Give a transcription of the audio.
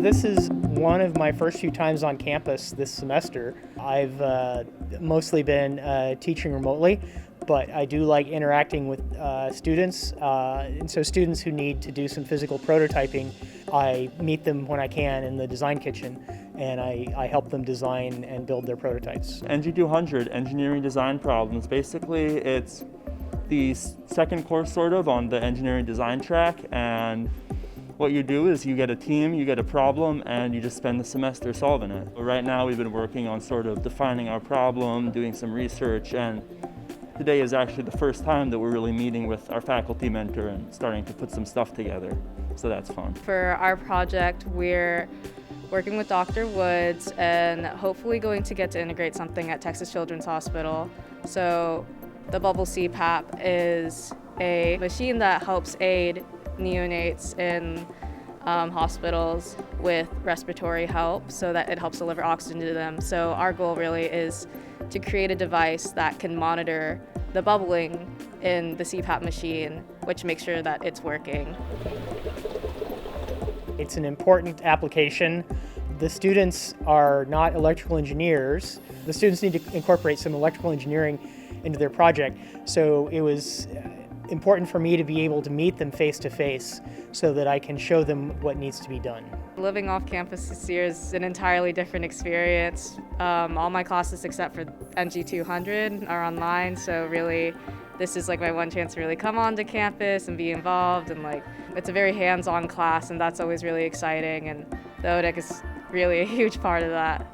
This is one of my first few times on campus this semester. I've mostly been teaching remotely, but I do like interacting with students. And so students who need to do some physical prototyping, I meet them when I can in the design kitchen, and I help them design and build their prototypes. NG200, Engineering Design Problems. Basically, it's the second course sort of on the engineering design track, and what you do is you get a team, you get a problem, and you just spend the semester solving it. Right now we've been working on sort of defining our problem, doing some research, and today is actually the first time that we're really meeting with our faculty mentor and starting to put some stuff together. So that's fun. For our project, we're working with Dr. Woods and hopefully going to get to integrate something at Texas Children's Hospital. So the bubble CPAP is a machine that helps aid neonates in hospitals with respiratory help so that it helps deliver oxygen to them. So our goal really is to create a device that can monitor the bubbling in the CPAP machine, which makes sure that it's working. It's an important application. The students are not electrical engineers. The students need to incorporate some electrical engineering into their project. So it was important for me to be able to meet them face to face so that I can show them what needs to be done. Living off campus this year is an entirely different experience. All my classes except for NG200 are online, so really this is like my one chance to really come onto campus and be involved, and it's a very hands-on class, and that's always really exciting, and the ODEC is really a huge part of that.